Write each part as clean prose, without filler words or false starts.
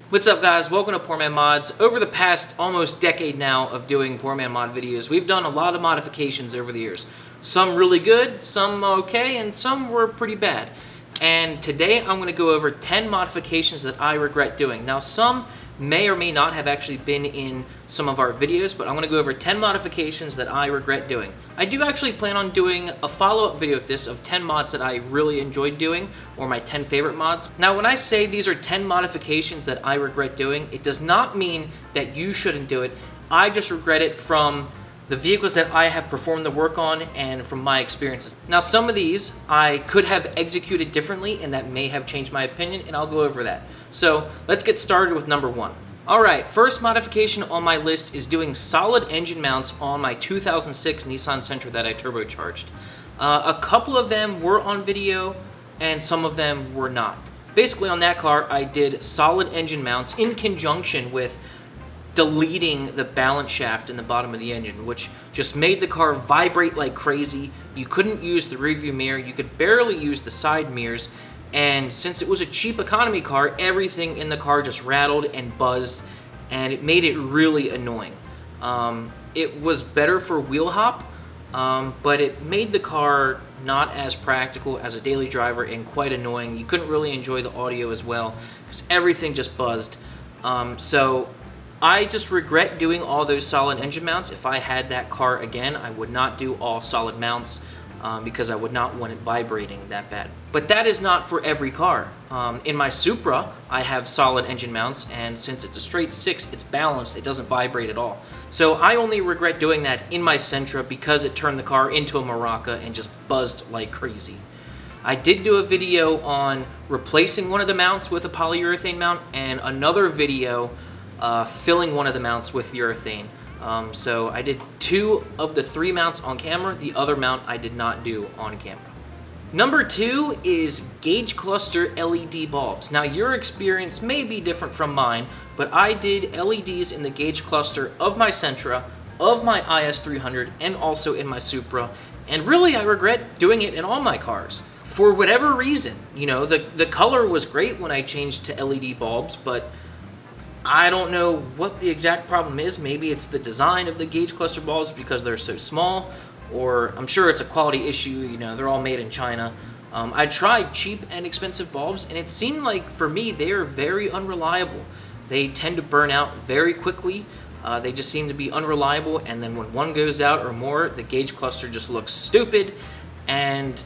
What's up, guys? Welcome to Poor Man Mods. Over the past almost decade now of doing Poor Man Mod videos, we've done a lot of modifications over the years. Some really good, some okay, and some were pretty bad. And today I'm going to go over 10 modifications that I regret doing. Now, some may or may not have actually been in some of our videos, but I'm going to go over 10 modifications that I regret doing. I do actually plan on doing a follow-up video of this of 10 mods that I really enjoyed doing, or my 10 favorite mods. Now, when I say these are 10 modifications that I regret doing, it does not mean that you shouldn't do it. I just regret it from the vehicles that I have performed the work on and from my experiences. Now, some of these I could have executed differently, and that may have changed my opinion, and I'll go over that. So let's get started with number 1. All right, first modification on my list is doing solid engine mounts on my 2006 Nissan Sentra that I turbocharged. A couple of them were on video, and some of them were not. Basically, on that car, I did solid engine mounts in conjunction with deleting the balance shaft in the bottom of the engine, which just made the car vibrate like crazy. You couldn't use the rearview mirror, you could barely use the side mirrors, and since it was a cheap economy car, everything in the car just rattled and buzzed, and it made it really annoying. It was better for wheel hop, but it made the car not as practical as a daily driver and quite annoying. You couldn't really enjoy the audio as well because everything just buzzed. So I just regret doing all those solid engine mounts. If I had that car again, I would not do all solid mounts because I would not want it vibrating that bad. But that is not for every car. In my Supra, I have solid engine mounts, and since it's a straight 6, it's balanced, it doesn't vibrate at all. So I only regret doing that in my Sentra because it turned the car into a maraca and just buzzed like crazy. I did do a video on replacing one of the mounts with a polyurethane mount, and another video filling one of the mounts with urethane. So I did 2 of the 3 mounts on camera. The other mount I did not do on camera. Number 2 is gauge cluster LED bulbs. Now, your experience may be different from mine, but I did LEDs in the gauge cluster of my Sentra, of my IS300, and also in my Supra. And really, I regret doing it in all my cars. For whatever reason, you know, the color was great when I changed to LED bulbs, but I don't know what the exact problem is. Maybe it's the design of the gauge cluster bulbs because they're so small, or I'm sure it's a quality issue. You know, they're all made in China. I tried cheap and expensive bulbs, and it seemed like for me they are very unreliable. They tend to burn out very quickly. They just seem to be unreliable, and then when one goes out or more, the gauge cluster just looks stupid. And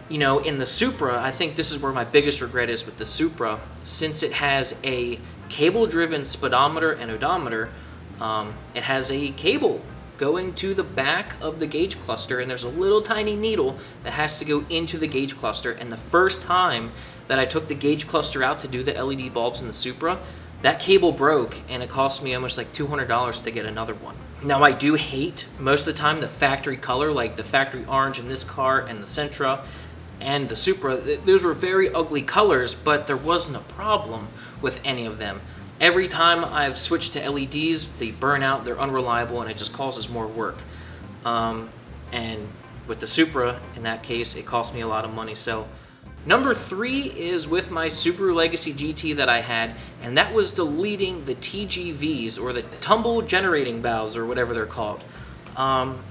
you know, in the Supra, I think this is where my biggest regret is with the Supra, since it has a cable-driven speedometer and odometer. It has a cable going to the back of the gauge cluster, and there's a little tiny needle that has to go into the gauge cluster. And the first time that I took the gauge cluster out to do the LED bulbs in the Supra, that cable broke, and it cost me almost like $200 to get another one. Now, I do hate most of the time the factory color, like the factory orange in this car and the Sentra and the Supra. Those were very ugly colors, but there wasn't a problem with any of them. Every time I've switched to LEDs, they burn out, they're unreliable, and it just causes more work. And with the Supra, in that case, it cost me a lot of money. So number 3 is with my Subaru Legacy GT that I had, and that was deleting the TGVs, or the tumble generating valves, or whatever they're called.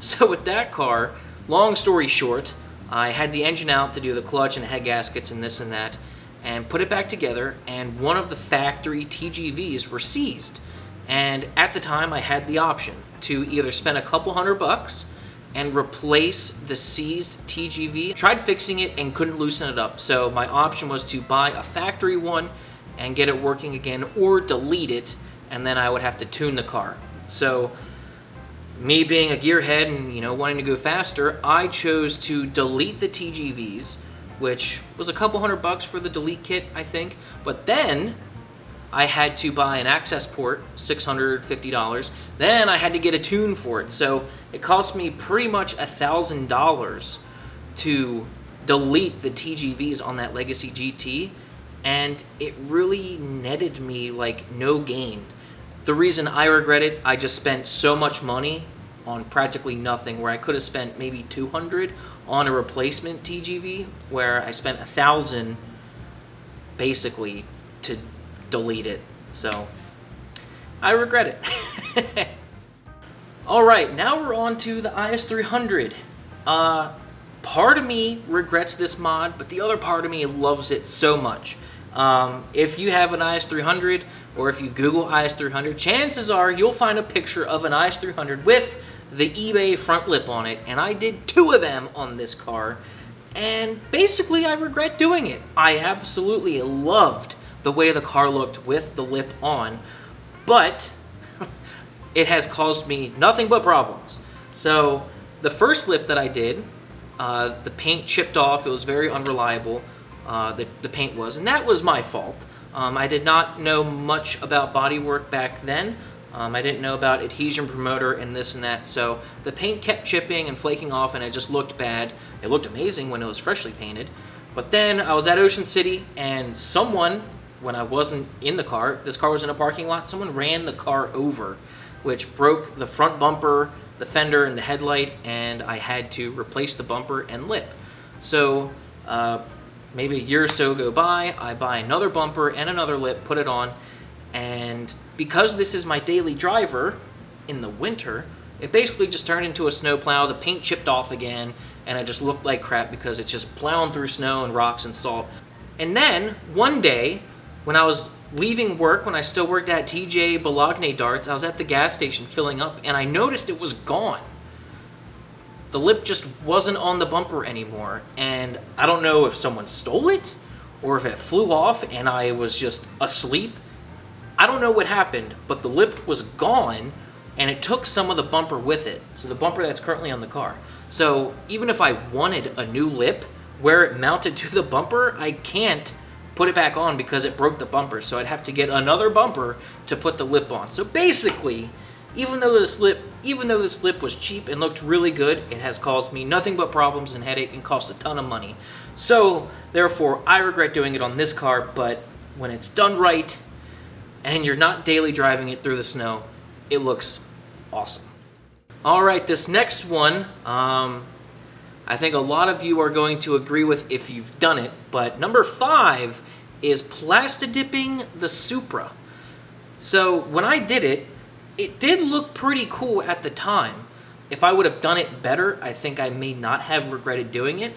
So with that car, long story short, I had the engine out to do the clutch and head gaskets and this and that, and put it back together, and one of the factory TGVs were seized. And at the time, I had the option to either spend a couple $100 and replace the seized TGV. Tried fixing it and couldn't loosen it up, so my option was to buy a factory one and get it working again, or delete it, and then I would have to tune the car. So me being a gearhead and, you know, wanting to go faster, I chose to delete the TGVs, which was a couple $100 for the delete kit, I think. But then I had to buy an access port, $650. Then I had to get a tune for it. So it cost me pretty much $1,000 to delete the TGVs on that Legacy GT, and it really netted me like no gain. The reason I regret it, I just spent so much money on practically nothing, where I could have spent maybe $200 on a replacement TGV, where I spent $1,000 basically to delete it. So I regret it. All right, now we're on to the IS300. Part of me regrets this mod, but the other part of me loves it so much. If you have an IS300, or if you Google IS300, chances are you'll find a picture of an IS300 with the eBay front lip on it, and I did 2 of them on this car, and basically I regret doing it. I absolutely loved the way the car looked with the lip on, but it has caused me nothing but problems. So the first lip that I did, the paint chipped off. It was very unreliable, the paint was, and that was my fault. I did not know much about bodywork back then. I didn't know about adhesion promoter and this and that, so the paint kept chipping and flaking off, and it just looked bad. It looked amazing when it was freshly painted, but then I was at Ocean City, and someone, when I wasn't in the car, this car was in a parking lot, someone ran the car over, which broke the front bumper, the fender, and the headlight, and I had to replace the bumper and lip. So maybe a year or so go by, I buy another bumper and another lip, put it on, and because this is my daily driver in the winter, it basically just turned into a snowplow. The paint chipped off again, and it just looked like crap because it's just plowing through snow and rocks and salt. And then one day, when I was leaving work, when I still worked at TJ Bologna Darts, I was at the gas station filling up, and I noticed it was gone. The lip just wasn't on the bumper anymore, and I don't know if someone stole it or if it flew off and I was just asleep. I don't know what happened, but the lip was gone, and it took some of the bumper with it. So the bumper that's currently on the car. So even if I wanted a new lip where it mounted to the bumper, I can't put it back on because it broke the bumper. So I'd have to get another bumper to put the lip on. So basically, even though this lip was cheap and looked really good, it has caused me nothing but problems and headache and cost a ton of money. So therefore, I regret doing it on this car, but when it's done right and you're not daily driving it through the snow, it looks awesome. All right, this next one, I think a lot of you are going to agree with if you've done it, but number 5 is plastadipping the Supra. So when I did it, it did look pretty cool at the time. If I would have done it better, I think I may not have regretted doing it.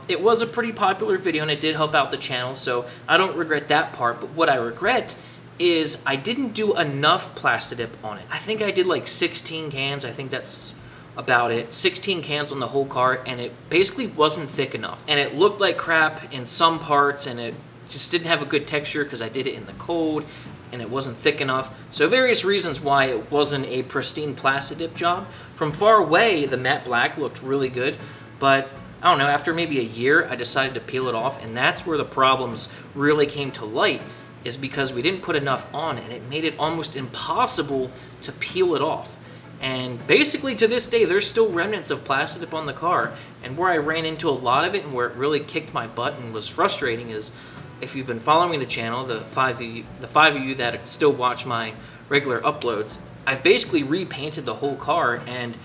It was a pretty popular video and it did help out the channel, so I don't regret that part, but what I regret is I didn't do enough plastidip on it. I think I did like 16 cans, I think that's about it. 16 cans on the whole car, and it basically wasn't thick enough. And it looked like crap in some parts, and it just didn't have a good texture because I did it in the cold, and it wasn't thick enough. So various reasons why it wasn't a pristine plastidip job. From far away, the matte black looked really good, but I don't know, after maybe a year, I decided to peel it off, and that's where the problems really came to light, is because we didn't put enough on, and it made it almost impossible to peel it off. And basically to this day, there's still remnants of plastidip on the car, and where I ran into a lot of it and where it really kicked my butt and was frustrating is, if you've been following the channel, the five of you that still watch my regular uploads, I've basically repainted the whole car, and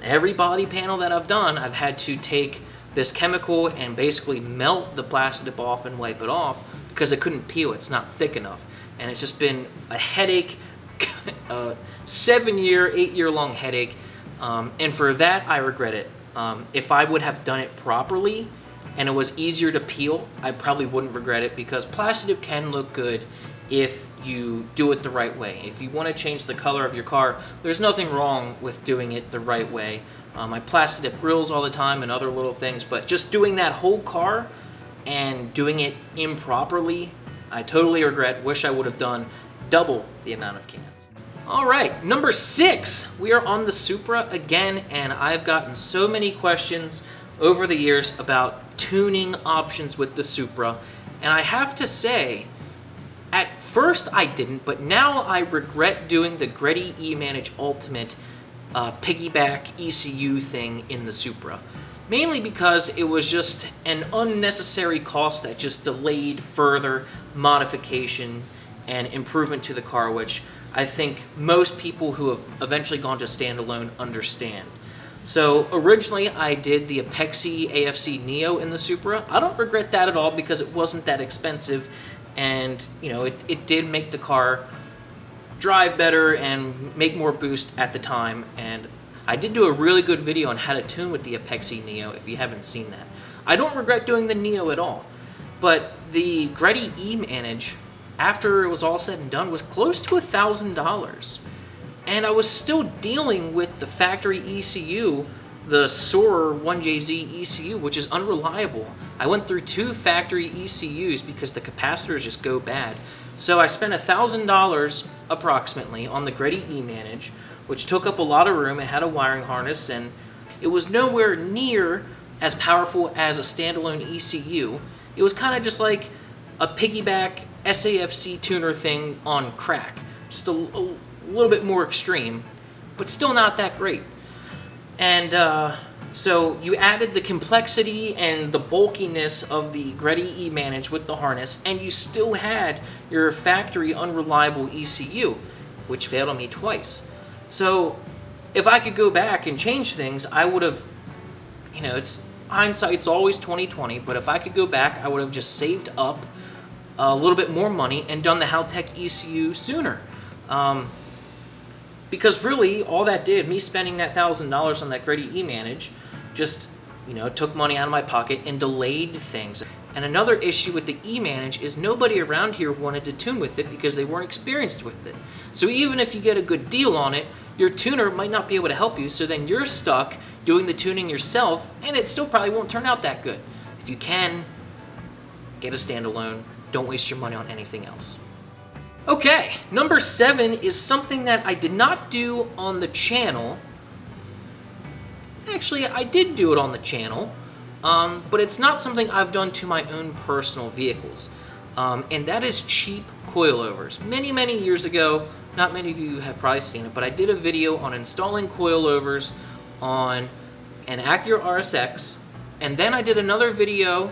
every body panel that I've done, I've had to take this chemical and basically melt the plastidip off and wipe it off because I couldn't peel. It's not thick enough, and it's just been a headache, a 8-year long headache, and for that I regret it. If I would have done it properly and it was easier to peel, I probably wouldn't regret it, because plastidip can look good if you do it the right way. If you want to change the color of your car, there's nothing wrong with doing it the right way. I plastidip grills all the time and other little things, but just doing that whole car and doing it improperly, I totally regret. Wish I would have done double the amount of cans. All right, number 6, we are on the Supra again, and I've gotten so many questions over the years about tuning options with the Supra, and I have to say, at first I didn't, but now I regret doing the Greddy eManage Ultimate piggyback ECU thing in the Supra. Mainly because it was just an unnecessary cost that just delayed further modification and improvement to the car, which I think most people who have eventually gone to standalone understand. So originally I did the Apexi AFC Neo in the Supra. I don't regret that at all because it wasn't that expensive, and you know, it did make the car drive better and make more boost at the time. And I did do a really good video on how to tune with the Apexi Neo if you haven't seen that. I don't regret doing the Neo at all, but the Freddy E-Manage, after it was all said and done, was close to $1,000. And I was still dealing with the factory ECU, the Supra 1JZ ECU, which is unreliable. I went through 2 factory ECUs because the capacitors just go bad. So I spent $1,000 approximately on the Freddy E-Manage, which took up a lot of room. It had a wiring harness, and it was nowhere near as powerful as a standalone ECU. It was kind of just like a piggyback SAFC tuner thing on crack. Just a little bit more extreme, but still not that great. And so you added the complexity and the bulkiness of the Freddy E-Manage with the harness, and you still had your factory unreliable ECU, which failed on me twice. So if I could go back and change things, I would have, you know, it's hindsight's always 20/20, but if I could go back, I would have just saved up a little bit more money and done the Haltech ECU sooner. Because really, all that did, me spending that $1,000 on that Freddy E-Manage, just, you know, took money out of my pocket and delayed things. And another issue with the E-Manage is nobody around here wanted to tune with it because they weren't experienced with it. So even if you get a good deal on it, your tuner might not be able to help you, so then you're stuck doing the tuning yourself, and it still probably won't turn out that good. If you can, get a standalone. Don't waste your money on anything else. Okay, number 7 is something that I did not do on the channel. Actually, I did do it on the channel, but it's not something I've done to my own personal vehicles, and that is cheap coilovers. Many years ago, not many of you have probably seen it, but I did a video on installing coilovers on an Acura RSX, and then I did another video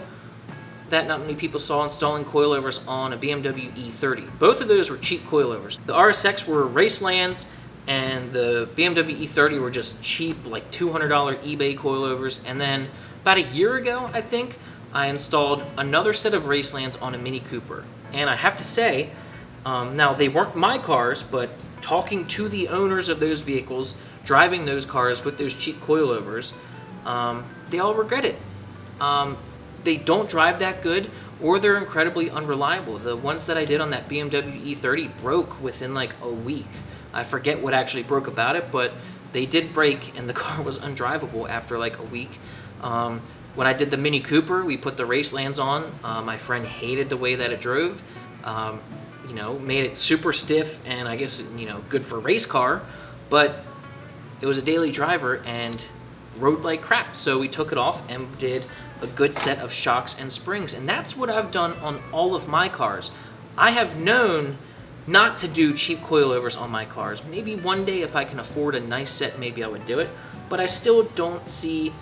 that not many people saw, installing coilovers on a BMW E30. Both of those were cheap coilovers. The RSX were Racelands, and the BMW E30 were just cheap, like $200 eBay coilovers. And then about a year ago, I think, I installed another set of Racelands on a Mini Cooper. And I have to say, now they weren't my cars, but talking to the owners of those vehicles, driving those cars with those cheap coilovers, they all regret it. They don't drive that good, or they're incredibly unreliable. The ones that I did on that BMW E30 broke within like a week. I forget what actually broke about it, but they did break, and the car was undrivable after like a week. When I did the Mini Cooper, we put the Racelands on. My friend hated the way that it drove. You know, made it super stiff, and I guess, you know, good for a race car, but it was a daily driver and rode like crap. So we took it off and did a good set of shocks and springs, and that's what I've done on all of my cars. I have known not to do cheap coilovers on my cars. Maybe one day if I can afford a nice set, maybe I would do it, but I still don't see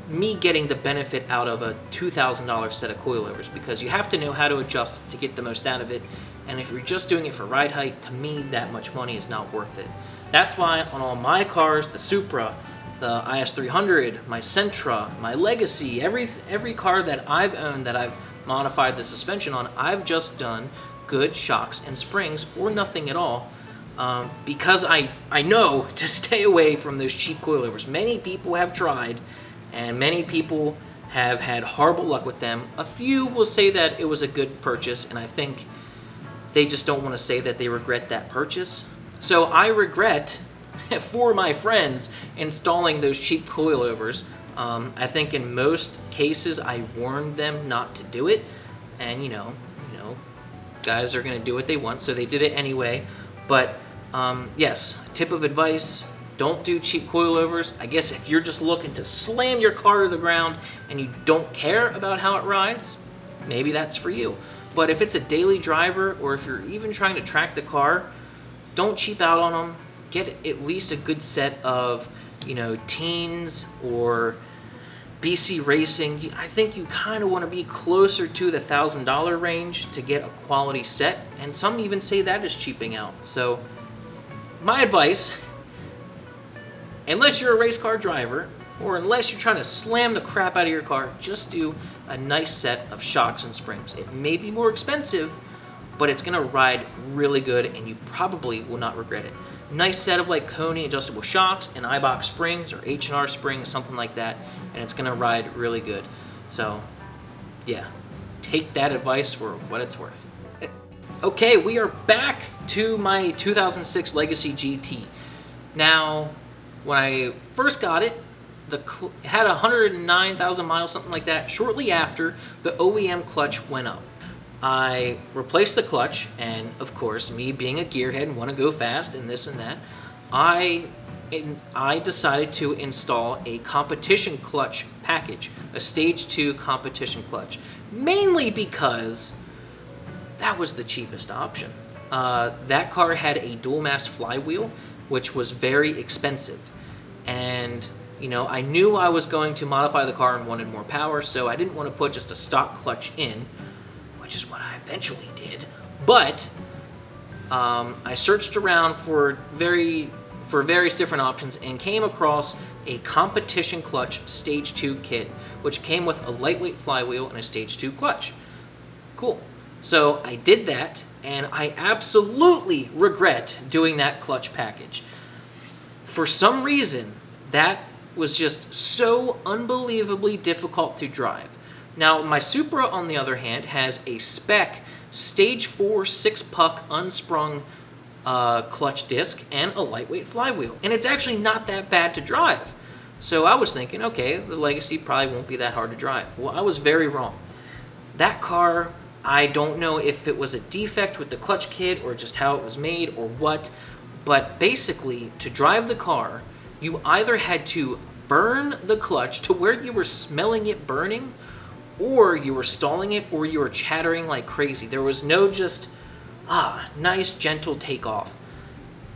me getting the benefit out of a $2,000 set of coilovers, because you have to know how to adjust to get the most out of it, and if you're just doing it for ride height, to me that much money is not worth it. That's why on all my cars, the Supra, the IS300, my Sentra, my Legacy, every car that I've owned that I've modified the suspension on, I've just done good shocks and springs or nothing at all, because I know to stay away from those cheap coilovers. Many people have tried, and many people have had horrible luck with them. A few will say that it was a good purchase, and I think they just don't want to say that they regret that purchase. So I regret for my friends installing those cheap coilovers. I think in most cases I warned them not to do it, and you know, guys are gonna do what they want, so they did it anyway. But yes, tip of advice: don't do cheap coilovers. I guess if you're just looking to slam your car to the ground and you don't care about how it rides, maybe that's for you. But if it's a daily driver, or if you're even trying to track the car, don't cheap out on them. Get at least a good set of, teens or BC Racing. I think you kind of want to be closer to the $1,000 range to get a quality set, and some even say that is cheaping out. So my advice, unless you're a race car driver, or unless you're trying to slam the crap out of your car, just do a nice set of shocks and springs. It may be more expensive, but it's gonna ride really good and you probably will not regret it. Nice set of like Coney adjustable shocks and iBox springs or H&R springs, something like that, and it's gonna ride really good. So yeah, take that advice for what it's worth. Okay, we are back to my 2006 Legacy GT. Now, when I first got it, it had 109,000 miles, something like that. Shortly after, the OEM clutch went up. I replaced the clutch, and of course, me being a gearhead and want to go fast and this and that, I decided to install a competition clutch package, a stage 2 competition clutch, mainly because that was the cheapest option. That car had a dual mass flywheel, which was very expensive, and you know, I knew I was going to modify the car and wanted more power, so I didn't want to put just a stock clutch in, which is what I eventually did. But I searched around for various different options and came across a competition clutch stage 2 kit, which came with a lightweight flywheel and a stage 2 clutch. Cool. So I did that, and I absolutely regret doing that clutch package. For some reason, that was just so unbelievably difficult to drive. Now, my Supra, on the other hand, has a spec stage 4 6-puck unsprung clutch disc and a lightweight flywheel, and it's actually not that bad to drive. So I was thinking, okay, the Legacy probably won't be that hard to drive. Well, I was very wrong. That car, I don't know if it was a defect with the clutch kit or just how it was made or what, but basically, to drive the car, you either had to burn the clutch to where you were smelling it burning, or you were stalling it, or you were chattering like crazy. There was no just, nice gentle takeoff.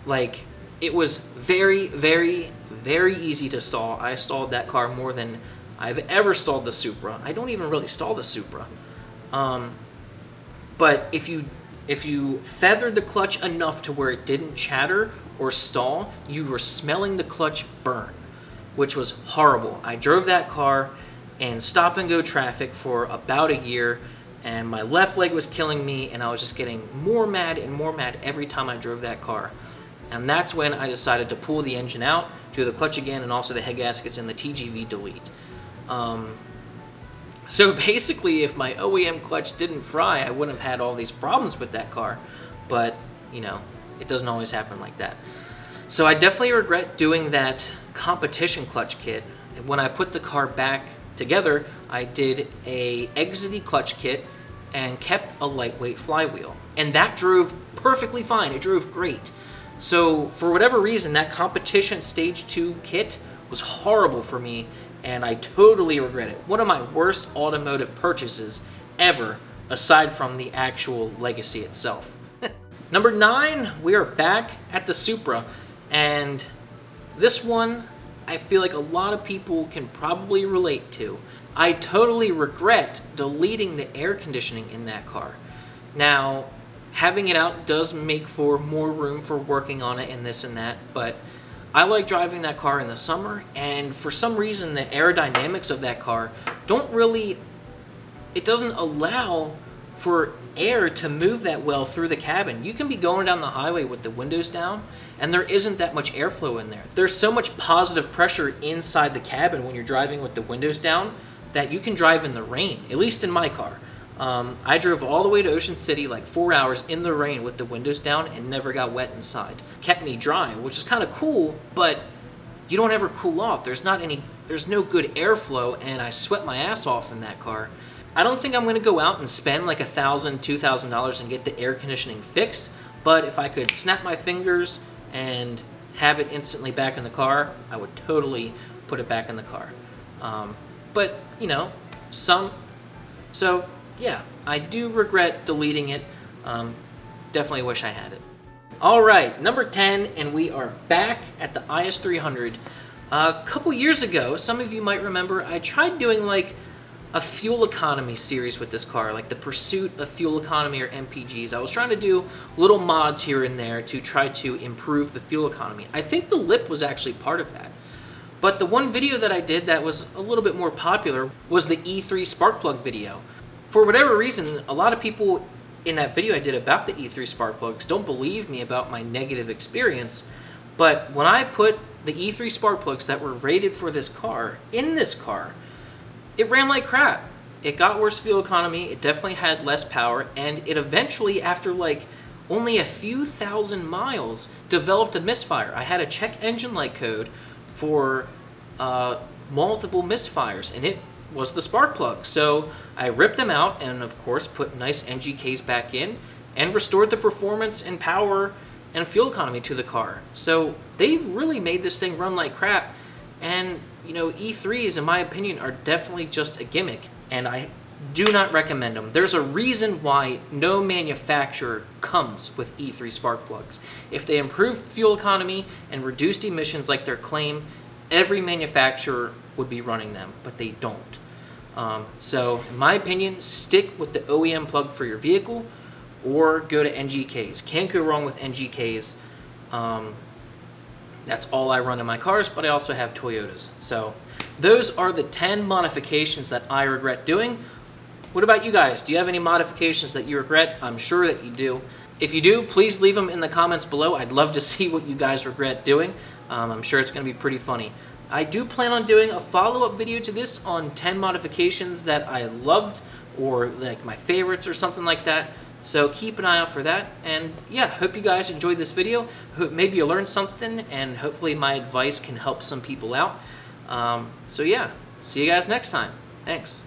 Like, it was very, very, very easy to stall. I stalled that car more than I've ever stalled the Supra. I don't even really stall the Supra. But if you feathered the clutch enough to where it didn't chatter or stall, you were smelling the clutch burn, which was horrible. I drove that car in stop and go traffic for about a year, and my left leg was killing me, and I was just getting more mad and more mad every time I drove that car. And that's when I decided to pull the engine out, do the clutch again, and also the head gaskets and the TGV delete. So basically, if my OEM clutch didn't fry, I wouldn't have had all these problems with that car. But, you know, it doesn't always happen like that. So I definitely regret doing that competition clutch kit. When I put the car back together, I did a exity clutch kit and kept a lightweight flywheel. And that drove perfectly fine. It drove great. So for whatever reason, that competition stage 2 kit was horrible for me, and I totally regret it. One of my worst automotive purchases ever, aside from the actual Legacy itself. Number 9, we are back at the Supra, and this one I feel like a lot of people can probably relate to. I totally regret deleting the air conditioning in that car. Now, having it out does make for more room for working on it and this and that, but I like driving that car in the summer, and for some reason the aerodynamics of that car it doesn't allow for air to move that well through the cabin. You can be going down the highway with the windows down, and there isn't that much airflow in there. There's so much positive pressure inside the cabin when you're driving with the windows down that you can drive in the rain, at least in my car. I drove all the way to Ocean City, like 4 hours in the rain with the windows down, and never got wet inside. Kept me dry, which is kind of cool, but you don't ever cool off. There's no good airflow, and I sweat my ass off in that car. I don't think I'm going to go out and spend like $1,000, $2,000 and get the air conditioning fixed, but if I could snap my fingers and have it instantly back in the car, I would totally put it back in the car. But, you know, so yeah, I do regret deleting it. Definitely wish I had it. All right, number 10, and we are back at the IS300. A couple years ago, some of you might remember, I tried doing like a fuel economy series with this car, like the Pursuit of Fuel Economy, or MPGs. I was trying to do little mods here and there to try to improve the fuel economy. I think the lip was actually part of that. But the one video that I did that was a little bit more popular was the E3 spark plug video. For whatever reason, a lot of people in that video I did about the E3 spark plugs don't believe me about my negative experience. But when I put the E3 spark plugs that were rated for this car in this car, it ran like crap. It got worse fuel economy, it definitely had less power, and it eventually, after like only a few thousand miles, developed a misfire. I had to check engine light code for multiple misfires, and it was the spark plug. So I ripped them out and of course put nice NGKs back in and restored the performance and power and fuel economy to the car. So they really made this thing run like crap. And you know, E3s in my opinion are definitely just a gimmick, and I do not recommend them. There's a reason why no manufacturer comes with E3 spark plugs. If they improved fuel economy and reduced emissions like their claim, every manufacturer would be running them, but they don't. So in my opinion, stick with the OEM plug for your vehicle or go to NGKs. Can't go wrong with NGKs. That's all I run in my cars, but I also have Toyotas. So those are the 10 modifications that I regret doing. What about you guys? Do you have any modifications that you regret? I'm sure that you do. If you do, please leave them in the comments below. I'd love to see what you guys regret doing. I'm sure it's going to be pretty funny. I do plan on doing a follow-up video to this on 10 modifications that I loved, or like my favorites or something like that. So keep an eye out for that. And yeah, hope you guys enjoyed this video. Hope maybe you learned something, and hopefully my advice can help some people out. So yeah, see you guys next time. Thanks.